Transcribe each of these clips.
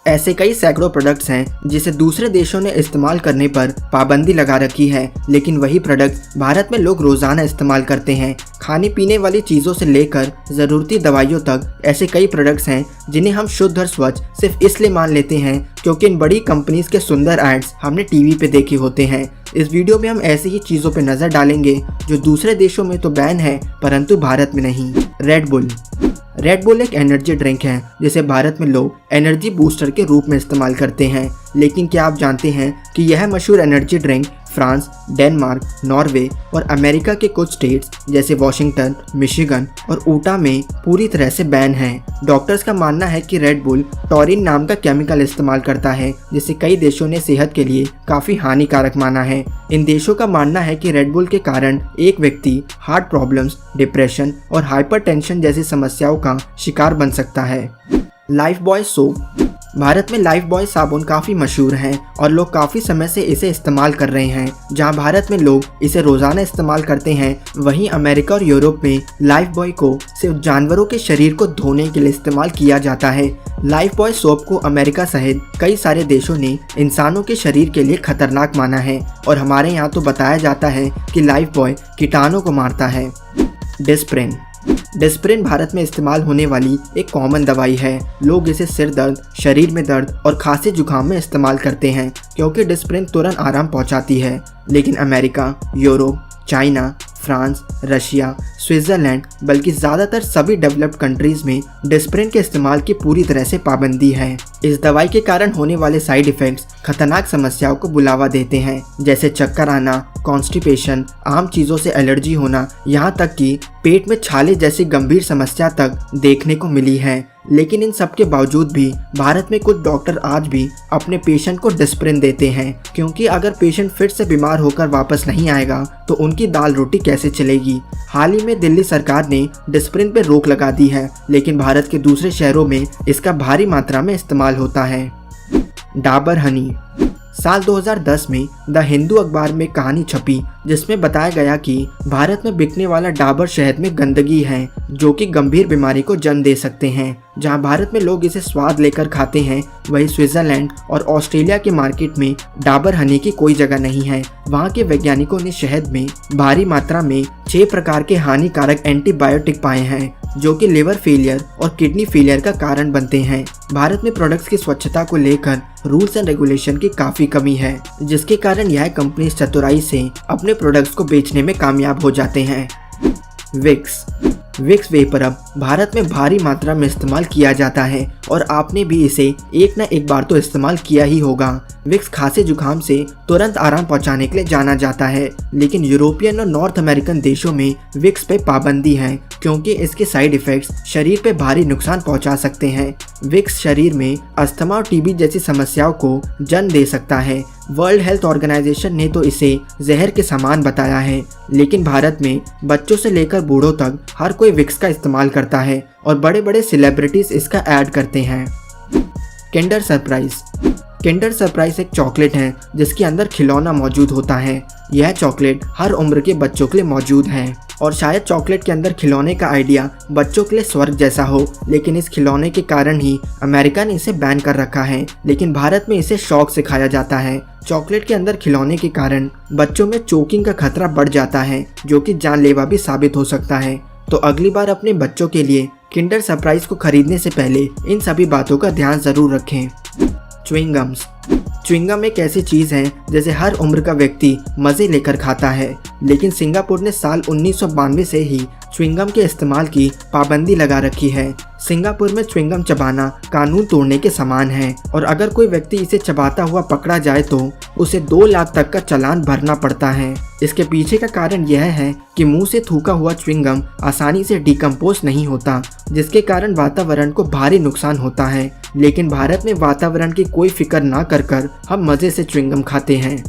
ऐसे कई सैकड़ों प्रोडक्ट्स हैं जिसे दूसरे देशों ने इस्तेमाल करने पर पाबंदी लगा रखी है, लेकिन वही प्रोडक्ट भारत में लोग रोजाना इस्तेमाल करते हैं। खाने पीने वाली चीज़ों से लेकर ज़रूरती दवाइयों तक ऐसे कई प्रोडक्ट्स हैं जिन्हें हम शुद्ध और स्वच्छ सिर्फ इसलिए मान लेते हैं क्योंकि इन बड़ी कंपनीज के सुंदर एड्स हमने टीवी पे देखे होते हैं। इस वीडियो में हम ऐसी ही चीज़ों पे नज़र डालेंगे जो दूसरे देशों में तो बैन है परंतु भारत में नहीं। रेड बुल एक एनर्जी ड्रिंक है जिसे भारत में लोग एनर्जी बूस्टर के रूप में इस्तेमाल करते हैं, लेकिन क्या आप जानते हैं कि यह मशहूर energy drink France, Denmark, Norway और अमेरिका के कुछ स्टेट्स जैसे वॉशिंगटन, मिशिगन और ऊटा में पूरी तरह से बैन है। डॉक्टर्स का मानना है कि रेड बुल टॉरिन नाम का केमिकल इस्तेमाल करता है जिसे कई देशों ने सेहत के लिए काफ़ी हानिकारक माना है। इन देशों का मानना है कि रेड बुल के कारण एक व्यक्ति हार्ट प्रॉब्लम्स, डिप्रेशन और हाइपरटेंशन जैसी समस्याओं का शिकार बन सकता है। Life boy soap. भारत में लाइफ बॉय साबुन काफ़ी मशहूर है और लोग काफ़ी समय से इसे इस्तेमाल कर रहे हैं। जहां भारत में लोग इसे रोज़ाना इस्तेमाल करते हैं, वहीं अमेरिका और यूरोप में लाइफ बॉय को सिर्फ जानवरों के शरीर को धोने के लिए इस्तेमाल किया जाता है। लाइफ बॉय सोप को अमेरिका सहित कई सारे देशों ने इंसानों के शरीर के लिए खतरनाक माना है और हमारे यहाँ तो बताया जाता है कि लाइफ बॉय कीटाणु को मारता है। डिस्प्रिन भारत में इस्तेमाल होने वाली एक कॉमन दवाई है। लोग इसे सिर दर्द, शरीर में दर्द और खांसी जुकाम में इस्तेमाल करते हैं क्योंकि डिस्प्रिन तुरंत आराम पहुंचाती है। लेकिन America, Europe, China, France, Russia, Switzerland बल्कि ज़्यादातर सभी डेवलप्ड कंट्रीज़ में डिस्प्रिन के इस्तेमाल की पूरी तरह से पाबंदी है। इस दवाई के कारण होने वाले साइड इफ़ेक्ट्स खतरनाक समस्याओं को बुलावा देते हैं, जैसे चक्कर आना, कॉन्स्टिपेशन, आम चीज़ों से एलर्जी होना, यहाँ तक कि पेट में छाले जैसी गंभीर समस्या तक देखने को मिली है। लेकिन इन सब के बावजूद भी भारत में कुछ डॉक्टर आज भी अपने पेशेंट को डिस्प्रिन देते हैं, क्योंकि अगर पेशेंट फिर से बीमार होकर वापस नहीं आएगा तो उनकी दाल रोटी कैसे चलेगी। हाल ही में दिल्ली सरकार ने डिस्प्रिन पर रोक लगा दी है, लेकिन भारत के दूसरे शहरों में इसका भारी मात्रा में इस्तेमाल होता है। डाबर हनी। साल 2010 में द हिंदू अखबार में कहानी छपी जिसमें बताया गया कि भारत में बिकने वाला डाबर शहद में गंदगी है जो कि गंभीर बीमारी को जन्म दे सकते हैं। जहां भारत में लोग इसे स्वाद लेकर खाते हैं, वहीं स्विट्जरलैंड और ऑस्ट्रेलिया के मार्केट में डाबर हनी की कोई जगह नहीं है। वहां के वैज्ञानिकों ने शहद में भारी मात्रा में 6 प्रकार के हानिकारक एंटीबायोटिक पाए हैं जो कि लिवर फेलियर और किडनी फेलियर का कारण बनते हैं। भारत में प्रोडक्ट्स की स्वच्छता को लेकर रूल्स एंड रेगुलेशन की काफ़ी कमी है, जिसके कारण यह कंपनी चतुराई से अपने प्रोडक्ट्स को बेचने में कामयाब हो जाते हैं। विक्स वेपर अब भारत में भारी मात्रा में इस्तेमाल किया जाता है और आपने भी इसे एक न एक बार तो इस्तेमाल किया ही होगा। विक्स खांसी जुकाम से तुरंत आराम पहुंचाने के लिए जाना जाता है, लेकिन यूरोपियन और नॉर्थ अमेरिकन देशों में विक्स पे पाबंदी है क्योंकि इसके साइड इफ़ेक्ट्स शरीर पे भारी नुकसान पहुंचा सकते हैं। विक्स शरीर में अस्थमा और टीबी जैसी समस्याओं को जन्म दे सकता है। वर्ल्ड हेल्थ ऑर्गेनाइजेशन ने तो इसे जहर के समान बताया है, लेकिन भारत में बच्चों से लेकर बूढ़ों तक हर कोई विक्स का इस्तेमाल करता है और बड़े बड़े सेलिब्रिटीज इसका ऐड करते हैं। किंडर सरप्राइज एक चॉकलेट है जिसके अंदर खिलौना मौजूद होता है। यह चॉकलेट हर उम्र के बच्चों के लिए मौजूद है और शायद चॉकलेट के अंदर खिलौने का आइडिया बच्चों के लिए स्वर्ग जैसा हो, लेकिन इस खिलौने के कारण ही अमेरिका ने इसे बैन कर रखा है, लेकिन भारत में इसे शौक से खाया जाता है। चॉकलेट के अंदर खिलौने के कारण बच्चों में चोकिंग का खतरा बढ़ जाता है जो कि जानलेवा भी साबित हो सकता है। तो अगली बार अपने बच्चों के लिए किंडर सरप्राइज को खरीदने से पहले इन सभी बातों का ध्यान जरूर रखें। च्युइंगम एक ऐसी चीज़ है जिसे हर उम्र का व्यक्ति मज़े लेकर खाता है, लेकिन सिंगापुर ने साल 1992 से ही च्युइंगम के इस्तेमाल की पाबंदी लगा रखी है। सिंगापुर में च्युइंगम चबाना कानून तोड़ने के समान है और अगर कोई व्यक्ति इसे चबाता हुआ पकड़ा जाए तो उसे 2 लाख तक का चालान भरना पड़ता है। इसके पीछे का कारण यह है कि मुंह से थूका हुआ च्युइंगम आसानी से डिकम्पोज नहीं होता, जिसके कारण वातावरण को भारी नुकसान होता है। लेकिन भारत में वातावरण की कोई फिक्र ना कर हम मज़े से च्युइंगम खाते हैं।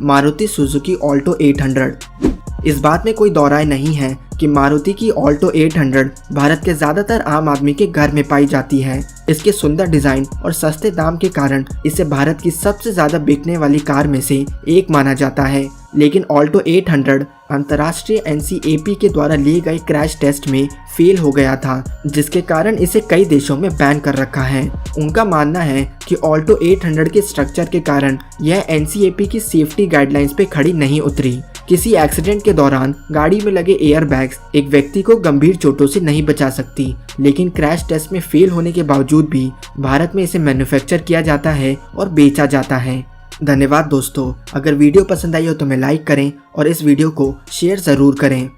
Maruti Suzuki Alto 800। इस बात में कोई दौराय नहीं है कि मारुति की ऑल्टो 800 भारत के ज़्यादातर आम आदमी के घर में पाई जाती है। इसके सुंदर डिज़ाइन और सस्ते दाम के कारण इसे भारत की सबसे ज़्यादा बिकने वाली कार में से एक माना जाता है। लेकिन ऑल्टो 800 अंतर्राष्ट्रीय NCAP के द्वारा लिए गए क्रैश टेस्ट में फेल हो गया था, जिसके कारण इसे कई देशों में बैन कर रखा है। उनका मानना है कि ऑल्टो 800 के स्ट्रक्चर के कारण यह NCAP की सेफ्टी गाइडलाइंस पे खड़ी नहीं उतरी। किसी एक्सीडेंट के दौरान गाड़ी में लगे एयरबैग्स एक व्यक्ति को गंभीर चोटों से नहीं बचा सकती, लेकिन क्रैश टेस्ट में फेल होने के बावजूद भी भारत में इसे मैन्युफैक्चर किया जाता है और बेचा जाता है। धन्यवाद दोस्तों, अगर वीडियो पसंद आई हो तो मैं लाइक करें और इस वीडियो को शेयर ज़रूर करें।